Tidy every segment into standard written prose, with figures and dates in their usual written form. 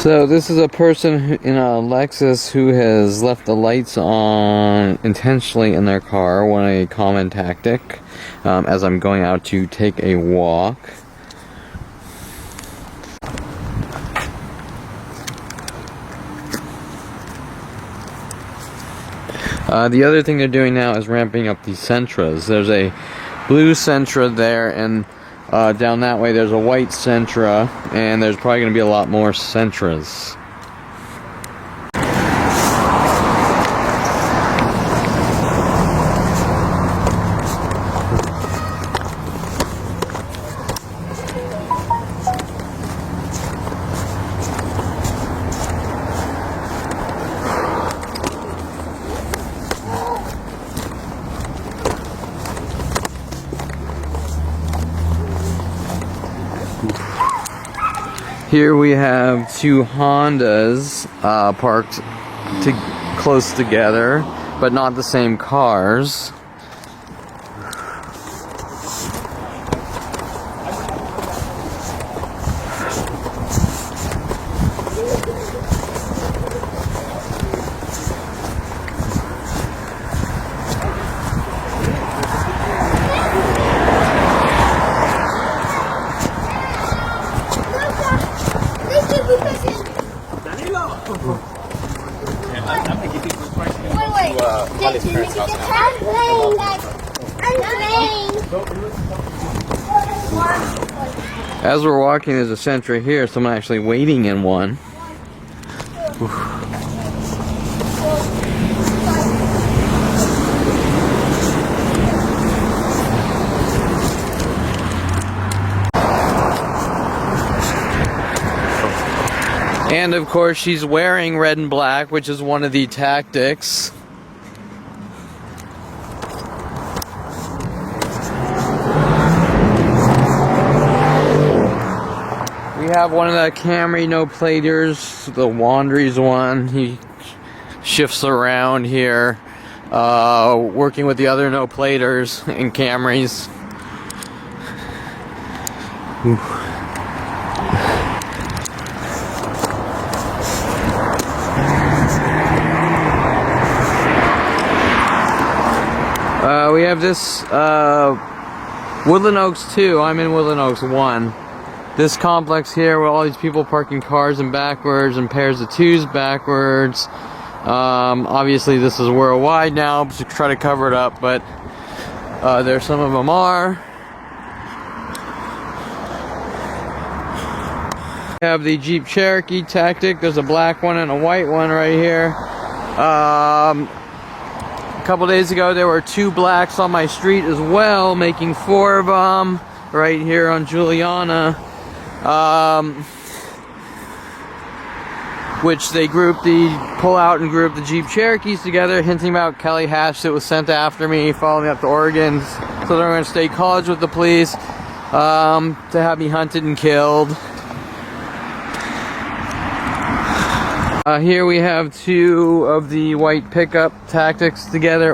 So this is a person in a Lexus who has left the lights on intentionally in their car. One a common tactic as I'm going out to take a walk. The other thing they're doing now is ramping up these Sentras. There's a blue Sentra there, and down that way there's a white Sentra, and there's probably going to be a lot more Sentras. Here we have two Hondas parked close together, but not the same cars. As we're walking, there's a Sentra here. Someone actually waiting in one. And of course, she's wearing red and black, which is one of the tactics. We have one of the Camry no-platers, the Wandry's one. He shifts around here, working with the other no-platers in Camrys. We have this Woodland Oaks 2. I'm in Woodland Oaks 1. This complex here with all these people parking cars in backwards and pairs of twos backwards. Obviously this is worldwide now to try to cover it up, but there some of them are. We have the Jeep Cherokee tactic. There's a black one and a white one right here. A couple days ago there were two blacks on my street as well, making four of them right here on Juliana. Which they pull out and group the Jeep Cherokees together, hinting about Kelly Hatch that was sent after me, following me up to Oregon, so they're going to State College with the police, to have me hunted and killed. Here we have two of the white pickup tactics together,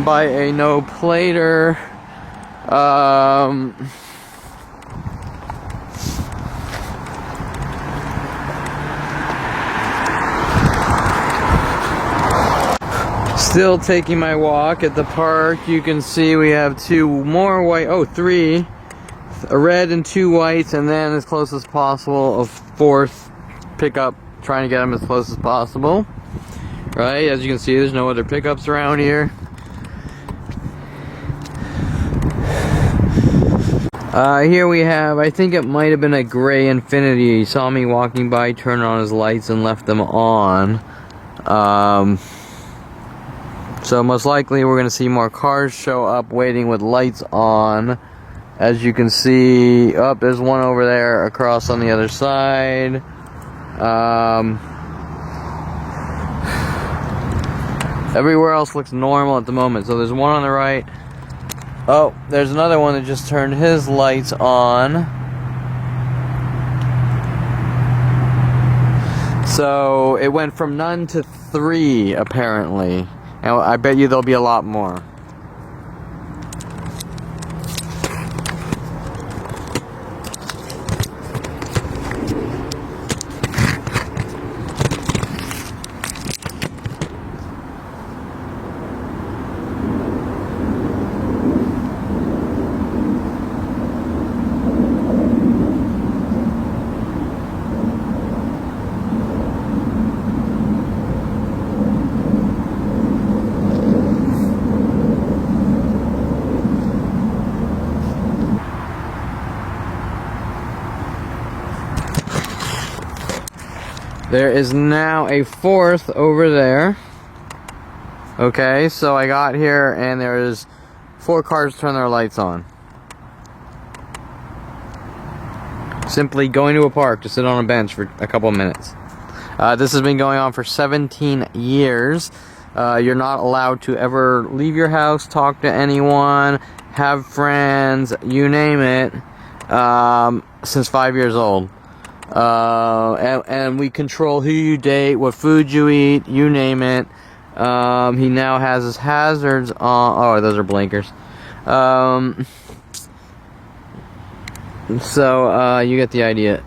by a no-plater. Still taking my walk at the park. You can see we have two more white, three, a red and two whites, and then as close as possible a fourth pickup, trying to get them as close as possible. Right, as you can see, there's no other pickups around here. Here we have, I think it might have been a gray Infiniti. He saw me walking by, turned on his lights and left them on. So most likely we're going to see more cars show up waiting with lights on. As you can see, there's one over there across on the other side. Everywhere else looks normal at the moment. So there's one on the right. Oh, there's another one that just turned his lights on. So it went from none to 3 apparently. And I bet you there'll be a lot more. There is now a fourth over there. Okay, so I got here and there's 4 cars turn their lights on. Simply going to a park to sit on a bench for a couple of minutes. This has been going on for 17 years. You're not allowed to ever leave your house, talk to anyone, have friends, you name it, since 5 years old. And we control who you date, what food you eat, you name it. He now has his hazards on. Oh, those are blinkers. So, you get the idea.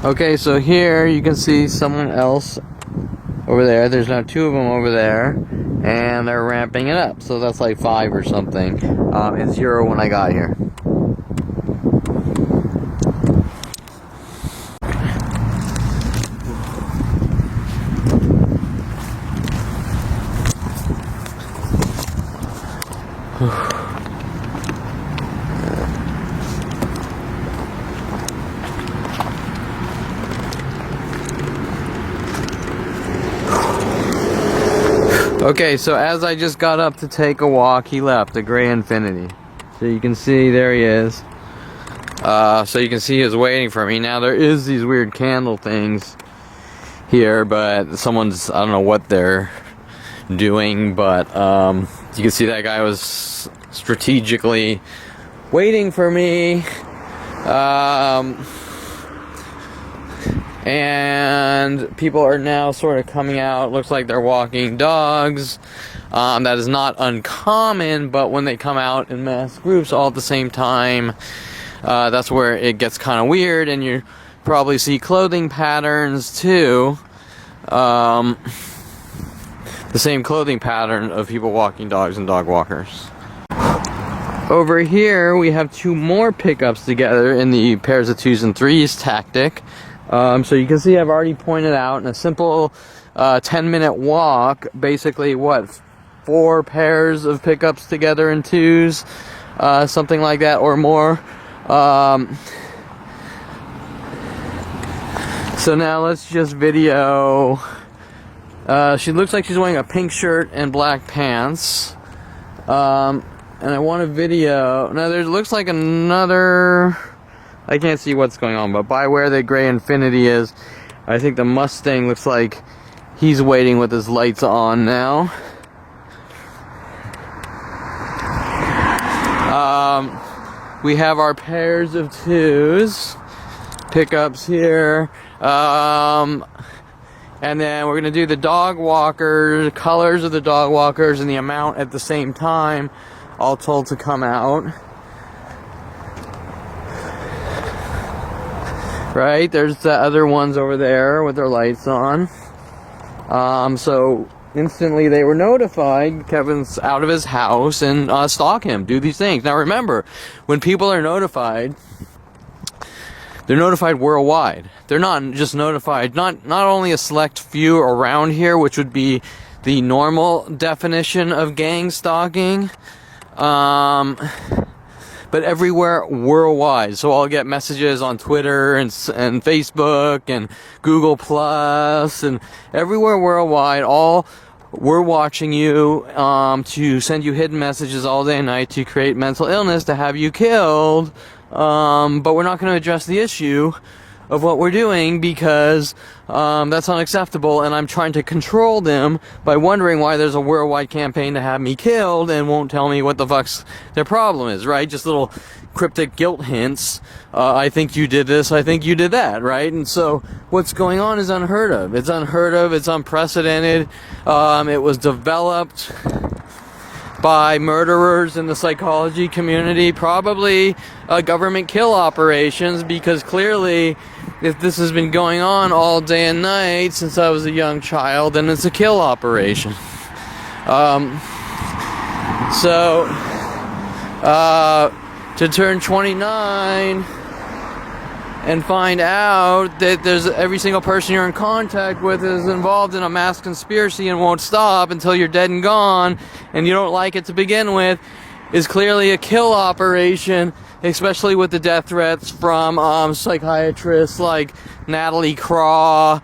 Okay, so here you can see someone else over there. There's now 2 of them over there, and they're ramping it up. So that's like 5 or something. It's 0 when I got here. Okay, so as I just got up to take a walk, he left, the gray Infiniti. So you can see, there he is. So you can see he was waiting for me. Now there is these weird candle things here, but someone's, I don't know what they're doing, but you can see that guy was strategically waiting for me. And people are now sort of coming out. Looks like they're walking dogs. That is not uncommon, but when they come out in mass groups all at the same time, that's where it gets kind of weird, and you probably see clothing patterns too. The same clothing pattern of people walking dogs and dog walkers. Over here, we have 2 more pickups together in the pairs of 2s and 3s tactic. So you can see I've already pointed out in a simple 10-minute walk, basically 4 pairs of pickups together in 2s, something like that or more. So now let's just video. She looks like she's wearing a pink shirt and black pants. And I want a video. Now there looks like another. I can't see what's going on, but by where the gray Infiniti is, I think the Mustang looks like he's waiting with his lights on now. We have our pairs of 2s, pickups here, and then we're going to do the dog walkers, colors of the dog walkers, and the amount at the same time, all told to come out. Right, there's the other ones over there with their lights on. So instantly they were notified Kevin's out of his house and stalk him, do these things. Now remember, when people are notified, they're notified worldwide. They're not just notified, not only a select few around here, which would be the normal definition of gang stalking, but everywhere worldwide. So I'll get messages on Twitter and Facebook and Google Plus and everywhere worldwide. All we're watching you to send you hidden messages all day and night to create mental illness to have you killed. But we're not going to address the issue of what we're doing because that's unacceptable, and I'm trying to control them by wondering why there's a worldwide campaign to have me killed and won't tell me what the fuck's their problem is, right? Just little cryptic guilt hints. I think you did this, I think you did that, right? And so what's going on is unheard of. It's unheard of, it's unprecedented. It was developed by murderers in the psychology community, probably government kill operations, because clearly if this has been going on all day and night since I was a young child, then it's a kill operation. To turn 29 and find out that there's every single person you're in contact with is involved in a mass conspiracy and won't stop until you're dead and gone, and you don't like it to begin with, is clearly a kill operation, especially with the death threats from psychiatrists like Natalie Craw.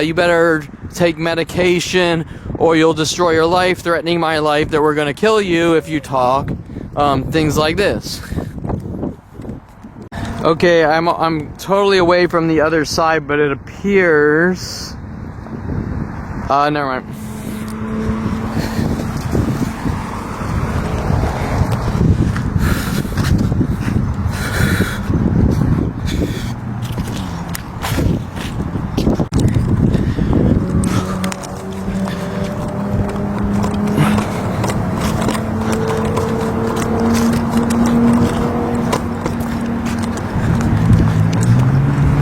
You better take medication or you'll destroy your life, threatening my life, that we're going to kill you if you talk. Things like this. Okay, I'm totally away from the other side, but it appears... never mind.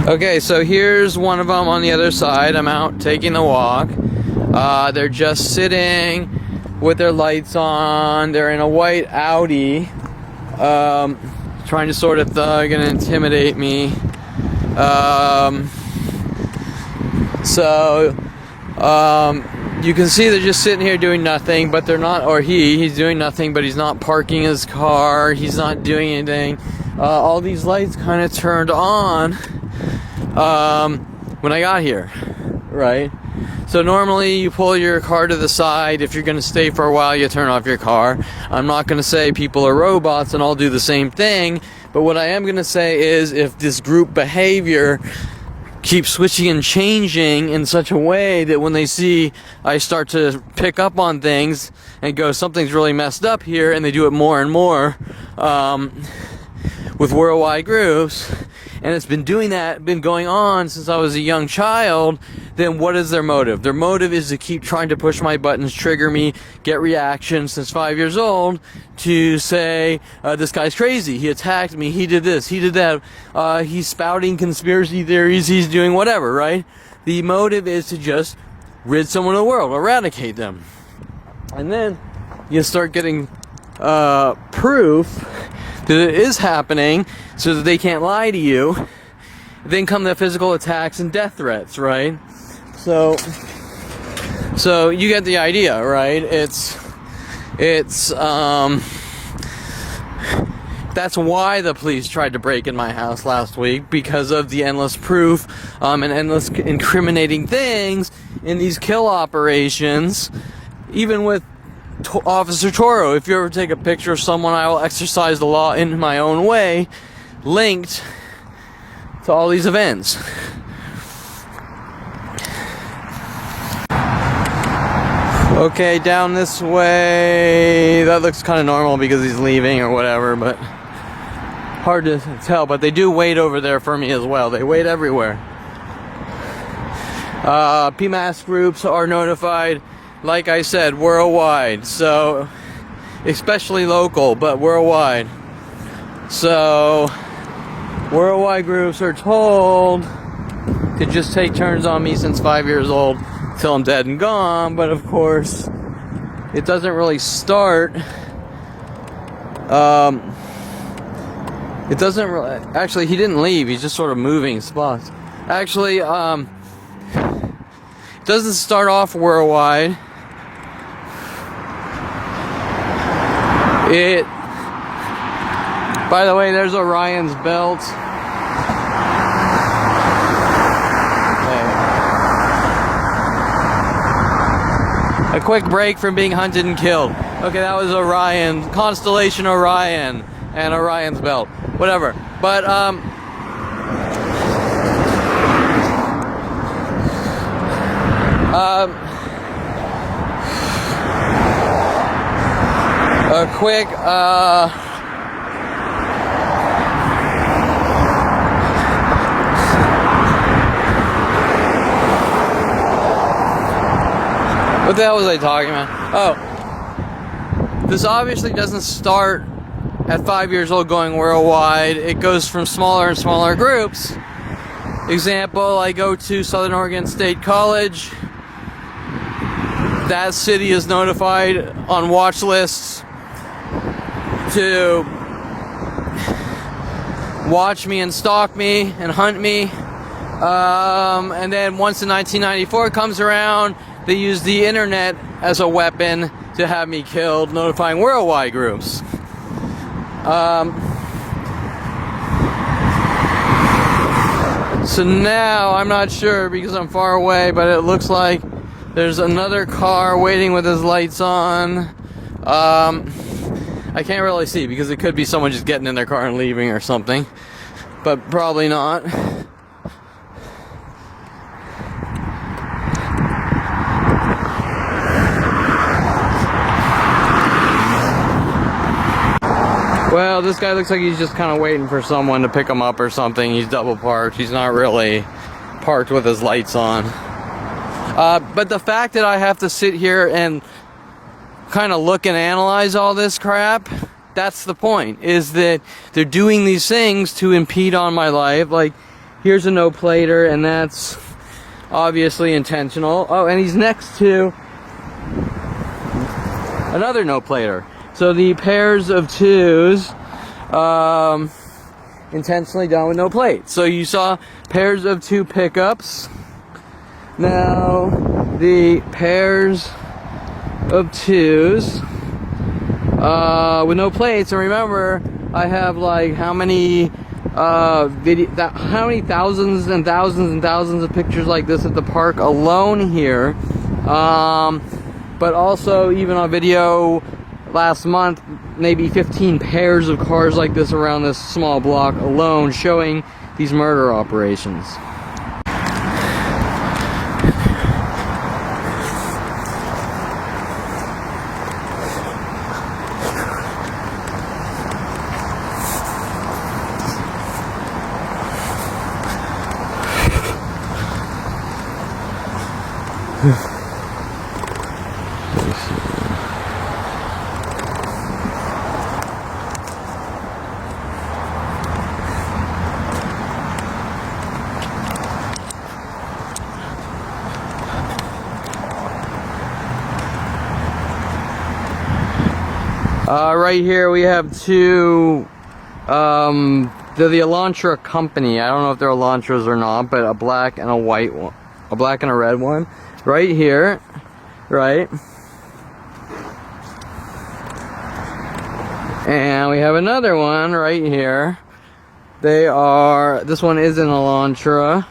Okay, so here's one of them on the other side. I'm out taking a walk. They're just sitting with their lights on. They're in a white Audi, trying to sort of thug and intimidate me. You can see they're just sitting here doing nothing, but they're not, or he's doing nothing, but he's not parking his car. He's not doing anything. All these lights kind of turned on when I got here, right? So normally you pull your car to the side. If you're going to stay for a while, you turn off your car. I'm not going to say people are robots and all do the same thing, but what I am going to say is if this group behavior keeps switching and changing in such a way that when they see I start to pick up on things and go, something's really messed up here, and they do it more and more with worldwide groups, and it's been going on since I was a young child, then what is their motive? Their motive is to keep trying to push my buttons, trigger me, get reactions since 5 years old, to say, this guy's crazy, he attacked me, he did this, he did that, he's spouting conspiracy theories, he's doing whatever, right? The motive is to just rid someone of the world, eradicate them. And then you start getting proof that it is happening so that they can't lie to you. Then come the physical attacks and death threats, right? So you get the idea, right? That's why the police tried to break in my house last week, because of the endless proof and endless incriminating things in these kill operations. Even with Officer Toro, if you ever take a picture of someone, I will exercise the law in my own way, linked to all these events. Okay, down this way, that looks kind of normal because he's leaving or whatever, but hard to tell. But they do wait over there for me as well. They wait everywhere. PMAS groups are notified, like I said, worldwide, so especially local, but worldwide. So worldwide groups are told to just take turns on me since 5 years old till I'm dead and gone. But of course, it doesn't really start. It doesn't really, actually, he didn't leave. He's just sort of moving spots. Actually, it doesn't start off worldwide. By the way, there's Orion's belt. A quick break from being hunted and killed. Okay, that was Orion, Constellation Orion, and Orion's belt. Whatever. But, a quick, what the hell was I talking about? Oh, this obviously doesn't start at 5 years old going worldwide. It goes from smaller and smaller groups. Example, I go to Southern Oregon State College. That city is notified on watch lists to watch me and stalk me and hunt me. And then once the 1994 comes around, they use the internet as a weapon to have me killed, notifying worldwide groups. So now, I'm not sure because I'm far away, but it looks like there's another car waiting with his lights on. I can't really see because it could be someone just getting in their car and leaving or something, but probably not. Well, this guy looks like he's just kind of waiting for someone to pick him up or something. He's double parked. He's not really parked with his lights on. But the fact that I have to sit here and kind of look and analyze all this crap, that's the point, is that they're doing these things to impede on my life. Like, here's a no-plater, and that's obviously intentional. Oh, and he's next to another no-plater. So the pairs of twos, intentionally done with no plate. So you saw pairs of two pickups. Now the pairs of twos with no plates. And remember, I have like how many how many thousands and thousands and thousands of pictures like this at the park alone here. But also even on video last month, maybe 15 pairs of cars like this around this small block alone, showing these murder operations. Right here we have two, they're the Elantra company. I don't know if they're Elantras or not, but a black and a white one, a black and a red one, right here, right? And we have another one right here. They are, this one is an Elantra.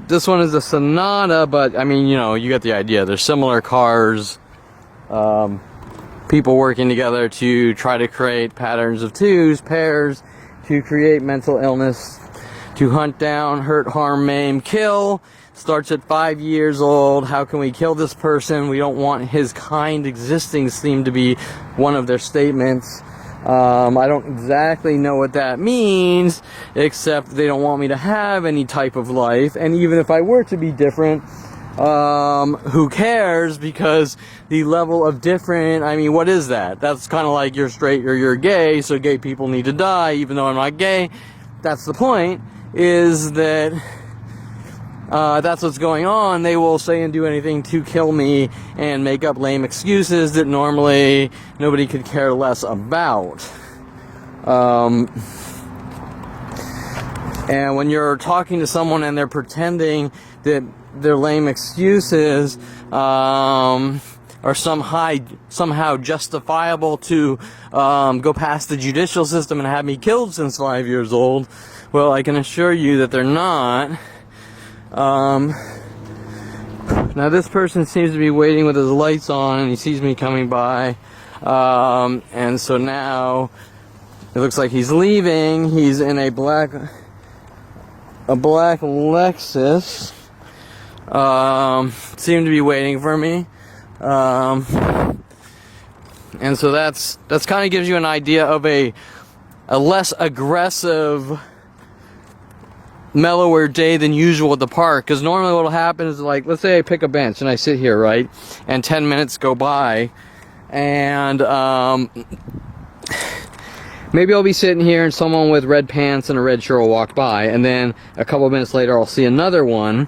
This one is a Sonata, but I mean, you know, you get the idea. They're similar cars, people working together to try to create patterns of twos, pairs, to create mental illness, to hunt down, hurt, harm, maim, kill. Starts at 5 years old. How can we kill this person? We don't want his kind existing, seem to be one of their statements. I don't exactly know what that means, except they don't want me to have any type of life. And even if I were to be different, who cares, because the level of different, I mean, what is that? That's kind of like you're straight or you're gay, so gay people need to die, even though I'm not gay. That's the point, is that that's what's going on. They will say and do anything to kill me and make up lame excuses that normally nobody could care less about. And when you're talking to someone and they're pretending that their lame excuses are somehow justifiable to go past the judicial system and have me killed since 5 years old, well, I can assure you that they're not. Now this person seems to be waiting with his lights on, and he sees me coming by, and so now it looks like he's leaving. He's in a black Lexus. Seemed to be waiting for me, and so that's kind of gives you an idea of a less aggressive, mellower day than usual at the park. Because normally what will happen is, like, let's say I pick a bench and I sit here, right, and 10 minutes go by, and maybe I'll be sitting here and someone with red pants and a red shirt will walk by, and then a couple of minutes later I'll see another one,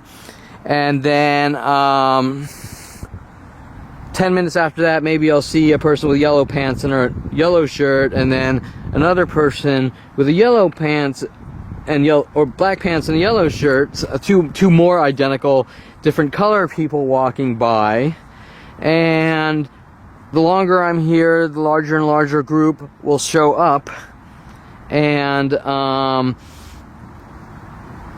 and then 10 minutes after that maybe I'll see a person with yellow pants and a yellow shirt, and then another person with a yellow pants and black pants and yellow shirts, two more identical different color people walking by. And the longer I'm here, the larger and larger group will show up, and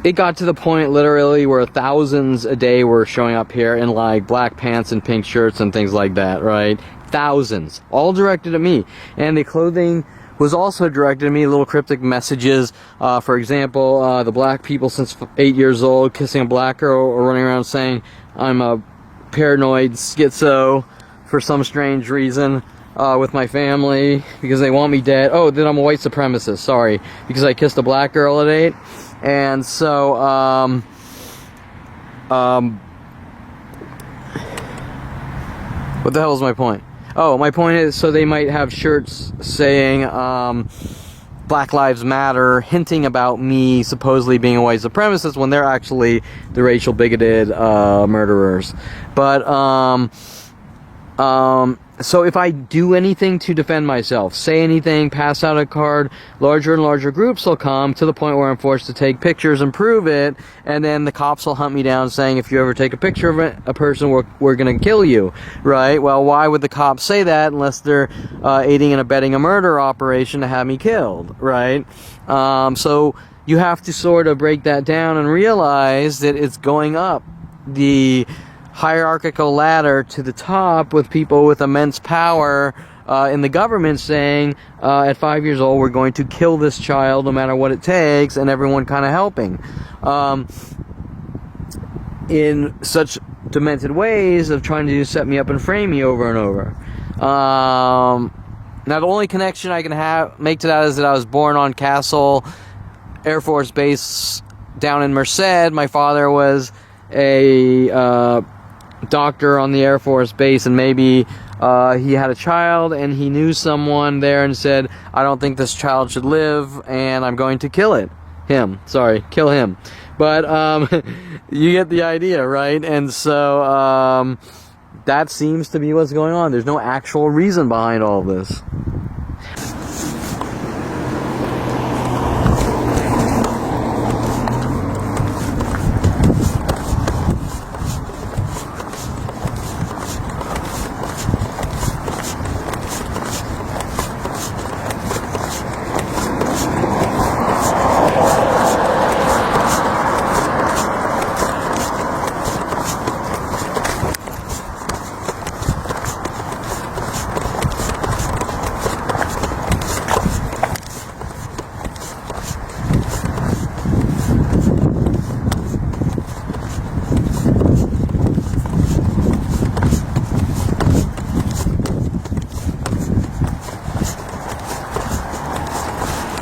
it got to the point literally where thousands a day were showing up here in like black pants and pink shirts and things like that, right? Thousands, all directed at me. And the clothing was also directed at me, little cryptic messages. For example, the black people since 8 years old kissing a black girl, or running around saying I'm a paranoid schizo for some strange reason with my family because they want me dead. Oh, then I'm a white supremacist, sorry, because I kissed a black girl at 8. And so what the hell is my point? Oh, my point is, so they might have shirts saying Black Lives Matter, hinting about me supposedly being a white supremacist when they're actually the racial bigoted murderers. But so if I do anything to defend myself, say anything, pass out a card, larger and larger groups will come to the point where I'm forced to take pictures and prove it, and then the cops will hunt me down saying, if you ever take a picture of a person, we're gonna kill you, right? Well, why would the cops say that unless they're aiding and abetting a murder operation to have me killed, right? So you have to sort of break that down and realize that it's going up the hierarchical ladder to the top, with people with immense power in the government saying at 5 years old we're going to kill this child no matter what it takes, and everyone kind of helping in such demented ways of trying to set me up and frame me over and over. Now the only connection I can make to that is that I was born on Castle Air Force Base down in Merced. My father was a doctor on the Air Force Base, and maybe he had a child and he knew someone there and said, I don't think this child should live and I'm going to kill him. But you get the idea, right? And so that seems to be what's going on. There's no actual reason behind all of this.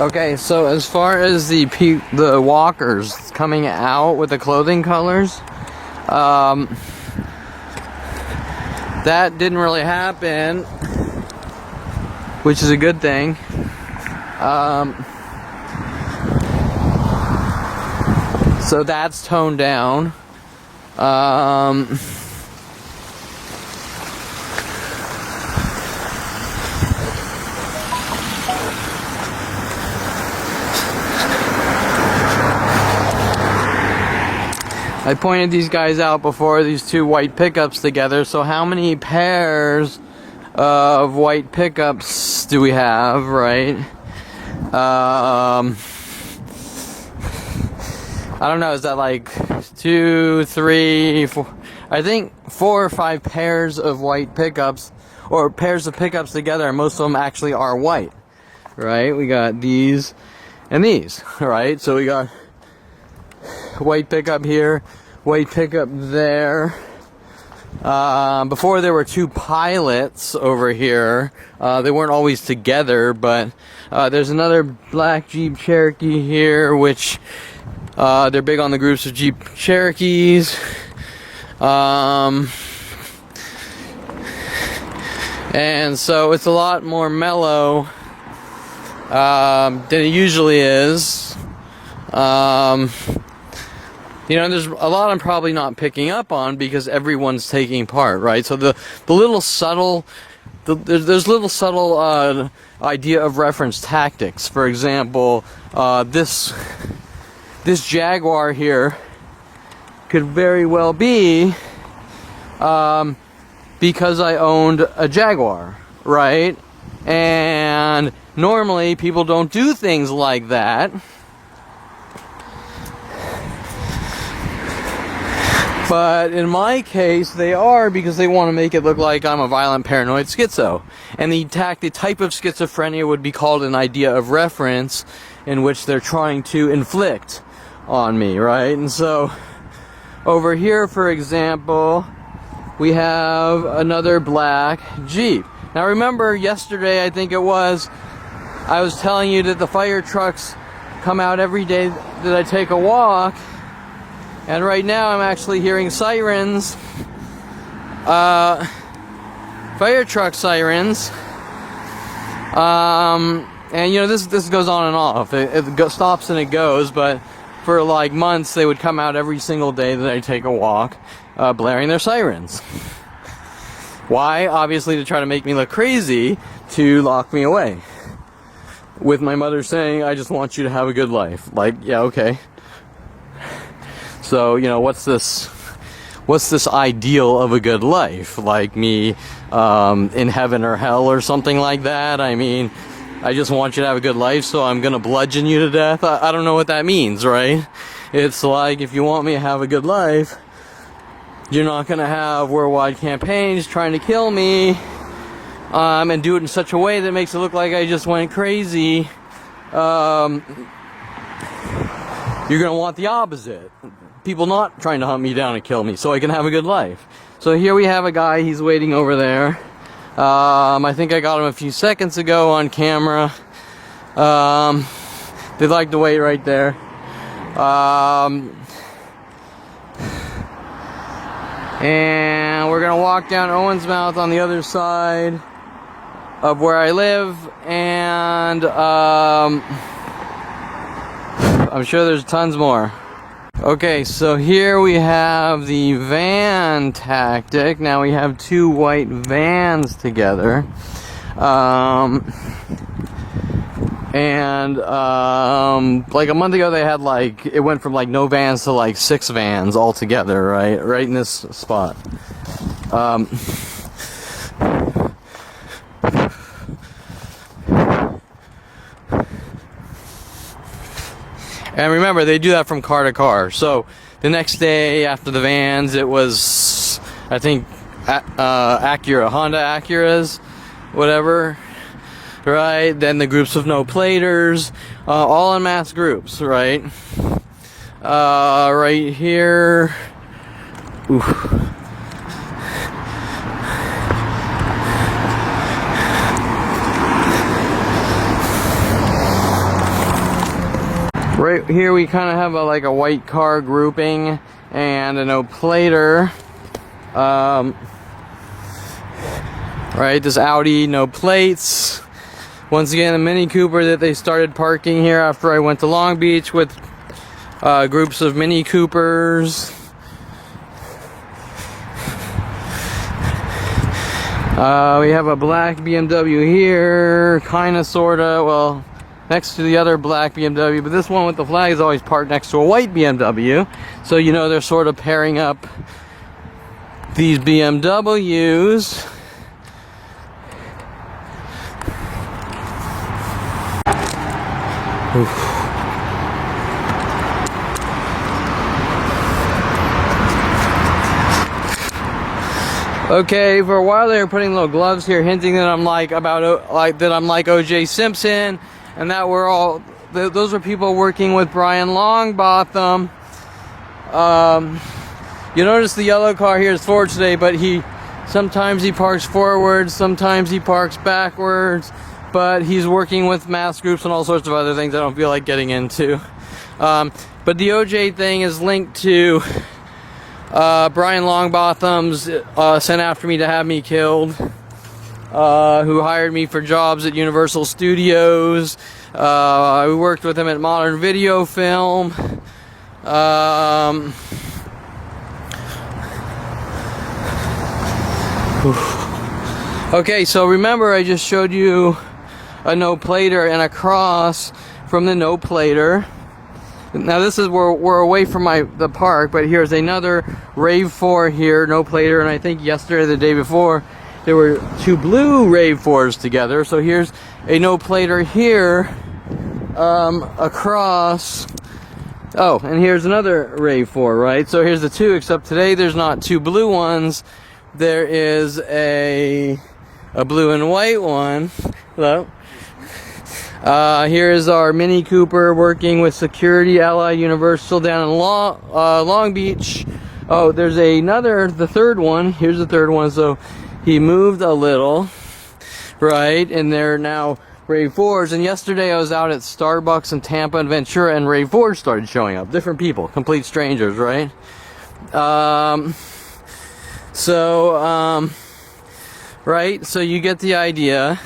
Okay, so as far as the walkers coming out with the clothing colors, that didn't really happen, which is a good thing. So that's toned down. I pointed these guys out before, these two white pickups together. So how many pairs of white pickups do we have, right? I don't know, is that like 2, 3, 4? I think 4 or 5 pairs of white pickups, or pairs of pickups together, and most of them actually are white, right? We got these and these, right? So we got white pickup here, white pickup there. Before there were 2 pilots over here. They weren't always together, but there's another black Jeep Cherokee here, which they're big on the groups of Jeep Cherokees. And so it's a lot more mellow than it usually is. You know, there's a lot I'm probably not picking up on because everyone's taking part, right? So the little subtle, there's little subtle idea of reference tactics. For example, this Jaguar here could very well be because I owned a Jaguar, right? And normally people don't do things like that. But in my case, they are, because they want to make it look like I'm a violent paranoid schizo. And the type of schizophrenia would be called an idea of reference, in which they're trying to inflict on me, right? And so, over here, for example, we have another black Jeep. Now remember, yesterday, I think it was, I was telling you that the fire trucks come out every day that I take a walk. And right now I'm actually hearing sirens, fire truck sirens, and you know, this goes on and off. It stops and it goes, but for like months they would come out every single day that I take a walk, blaring their sirens. Why? Obviously to try to make me look crazy, to lock me away. With my mother saying, I just want you to have a good life. Like, yeah, okay. So, you know, what's this ideal of a good life? Like me in heaven or hell or something like that? I mean, I just want you to have a good life, so I'm gonna bludgeon you to death? I don't know what that means, right? It's like, if you want me to have a good life, you're not gonna have worldwide campaigns trying to kill me, and do it in such a way that makes it look like I just went crazy. You're gonna want the opposite. People not trying to hunt me down and kill me so I can have a good life. So here we have a guy, he's waiting over there. I think I got him a few seconds ago on camera. They'd like to wait right there. And we're gonna walk down Owens Mouth on the other side of where I live, and I'm sure there's tons more. Okay, so here we have the van tactic. Now we have 2 white vans together. Like a month ago they had it went from like no vans to like 6 vans all together, right in this spot. And remember, they do that from car to car. So the next day after the vans, it was, I think, Honda Acuras, whatever, right? Then the groups of no platers, all in mass groups, right? Right here. Oof. Right here we kind of have a white car grouping and a no plater. Right, this Audi, no plates. Once again, a Mini Cooper that they started parking here after I went to Long Beach with groups of Mini Coopers. We have a black BMW here, kinda, sorta, well, next to the other black BMW, but this one with the flag is always parked next to a white BMW. So you know they're sort of pairing up these BMWs. Oof. Okay, for a while they were putting little gloves here, hinting that I'm like O.J. Simpson, and that we're all those were people working with Brian Longbottom. You notice the yellow car here is forward today, but sometimes he parks forwards, sometimes he parks backwards, but he's working with mass groups and all sorts of other things I don't feel like getting into. But the OJ thing is linked to Brian Longbottom's sent after me to have me killed, who hired me for jobs at Universal Studios. I worked with him at Modern Video Film. Okay, so remember I just showed you a no-plater and a cross from the no-plater. Now this is where we're away from the park, but here's another Rave 4 here, no-plater, and I think yesterday or the day before there were two blue Rave 4s together. So here's a no-plater here, across. Oh, and here's another Rave 4, right? So here's the two, except today there's not two blue ones. There is a blue and white one. Hello. Here is our Mini Cooper working with Security Allied Universal down in Long Beach. Oh, there's the third one. Here's the third one. So he moved a little, right? And they're now Rave 4s. And yesterday I was out at Starbucks in Tampa and Ventura, and Rave 4s started showing up. Different people, complete strangers, right? Right, so you get the idea.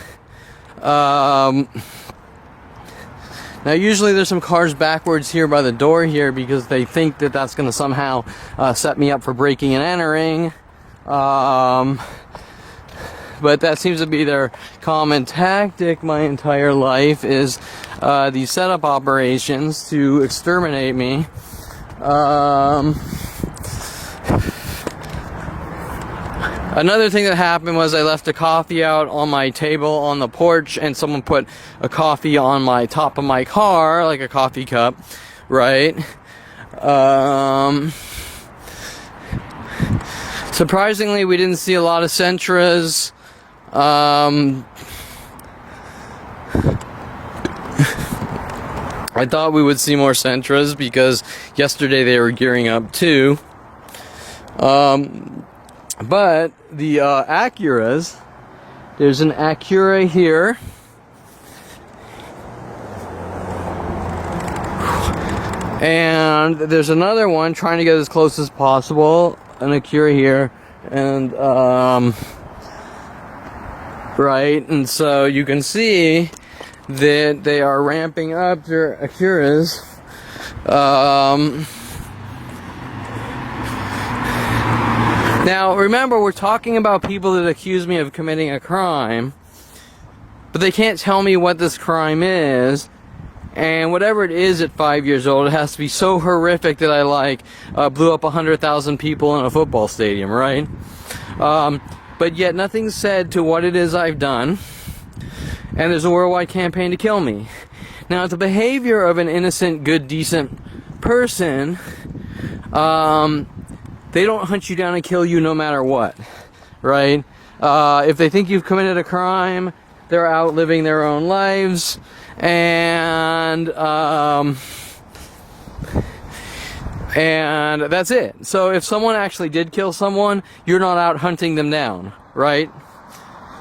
Now usually there's some cars backwards here by the door here because they think that that's going to somehow set me up for breaking and entering. But that seems to be their common tactic my entire life, is these setup operations to exterminate me. Another thing that happened was I left a coffee out on my table on the porch, and someone put a coffee on my top of my car, like a coffee cup, right? Surprisingly, we didn't see a lot of Sentras. I thought we would see more Sentras because yesterday they were gearing up too. But the Acuras, there's an Acura here. And there's another one trying to get as close as possible, an Acura here. And, right, and so you can see that they are ramping up their Acuras. Now, remember, we're talking about people that accuse me of committing a crime, but they can't tell me what this crime is, and whatever it is at 5 years old, it has to be so horrific that I, blew up 100,000 people in a football stadium, right? But yet nothing's said to what it is I've done, and there's a worldwide campaign to kill me. Now, the behavior of an innocent, good, decent person, they don't hunt you down and kill you no matter what, right? If they think you've committed a crime, they're out living their own lives, and that's it. So if someone actually did kill someone, you're not out hunting them down, right?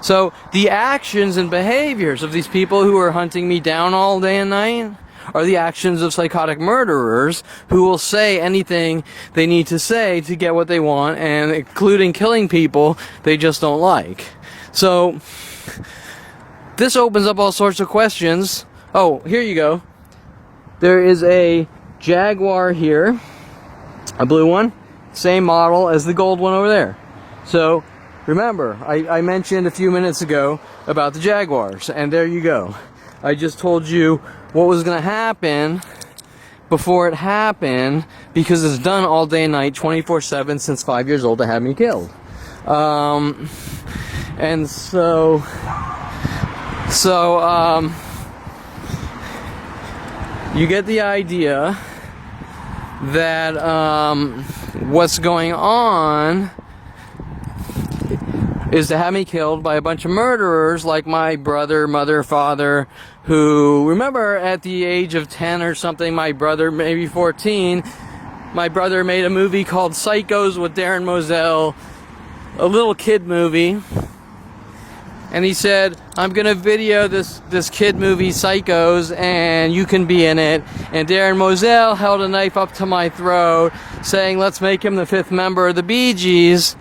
So the actions and behaviors of these people who are hunting me down all day and night are the actions of psychotic murderers who will say anything they need to say to get what they want, and including killing people they just don't like. So this opens up all sorts of questions. Oh, here you go. There is a Jaguar here, a blue one, same model as the gold one over there. So remember, I mentioned a few minutes ago about the Jaguars, and there you go. I just told you what was going to happen before it happened, because it's done all day and night, 24/7, since 5 years old to have me killed. And so you get the idea that what's going on is to have me killed by a bunch of murderers like my brother, mother, father, who, remember, at the age of 10 or something, my brother, maybe 14, my brother made a movie called Psychos with Darren Moselle, a little kid movie, and he said, I'm gonna video this kid movie, Psychos, and you can be in it. And Darren Moselle held a knife up to my throat, saying, let's make him the 5th member of the Bee Gees,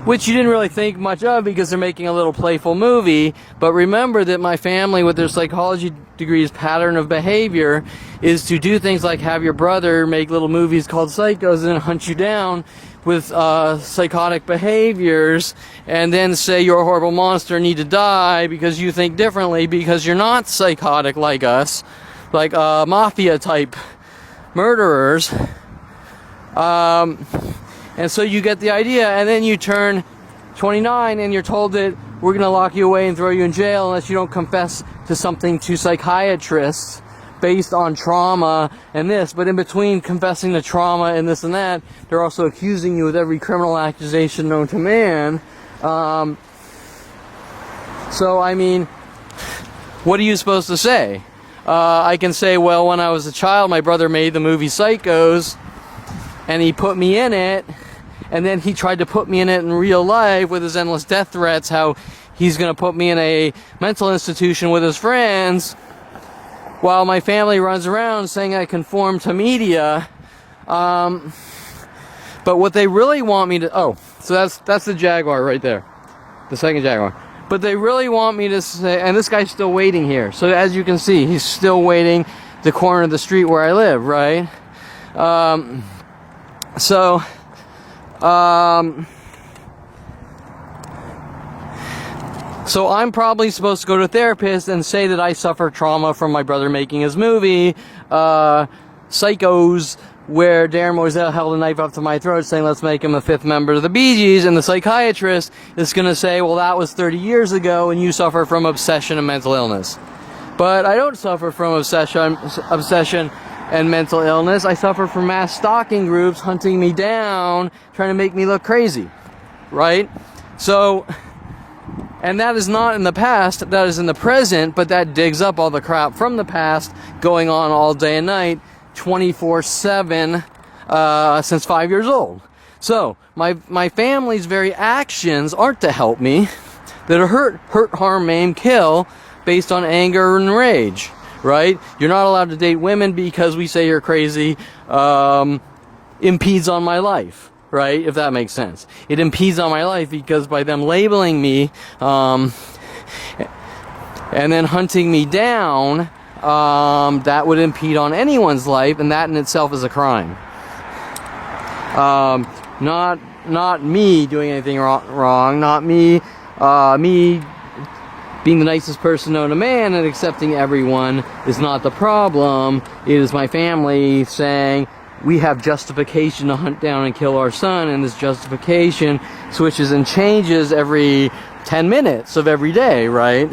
which you didn't really think much of because they're making a little playful movie. But remember that my family, with their psychology degrees, pattern of behavior is to do things like have your brother make little movies called Psychos and hunt you down with psychotic behaviors, and then say you're a horrible monster and need to die because you think differently, because you're not psychotic like us, like mafia type murderers. And so you get the idea, and then you turn 29 and you're told that we're going to lock you away and throw you in jail unless you don't confess to something to psychiatrists based on trauma and this. But in between confessing to trauma and this and that, they're also accusing you with every criminal accusation known to man. So, I mean, what are you supposed to say? I can say, well, when I was a child, my brother made the movie Psychos, and he put me in it, and then he tried to put me in it in real life with his endless death threats, how he's going to put me in a mental institution with his friends, while my family runs around saying I conform to media. But what they really want me to... Oh, so that's the Jaguar right there. The second Jaguar. But they really want me to say... And this guy's still waiting here. So as you can see, he's still waiting the corner of the street where I live, right? So I'm probably supposed to go to a therapist and say that I suffer trauma from my brother making his movie, Psychos, where Darren Moselle held a knife up to my throat saying, let's make him a 5th member of the Bee Gees, and the psychiatrist is going to say, well, that was 30 years ago and you suffer from obsession and mental illness. But I don't suffer from obsession and mental illness. I suffer from mass stalking groups hunting me down, trying to make me look crazy, right? So, and that is not in the past, that is in the present, but that digs up all the crap from the past going on all day and night, 24/7, since 5 years old. So, my family's very actions aren't to help me. They're hurt, harm, maim, kill, based on anger and rage. Right? You're not allowed to date women because we say you're crazy, impedes on my life, right? If that makes sense. It impedes on my life because by them labeling me, and then hunting me down, that would impede on anyone's life, and that in itself is a crime. Not me doing anything wrong, not me being the nicest person known to man and accepting everyone is not the problem. It is my family saying, we have justification to hunt down and kill our son, and this justification switches and changes every 10 minutes of every day, right?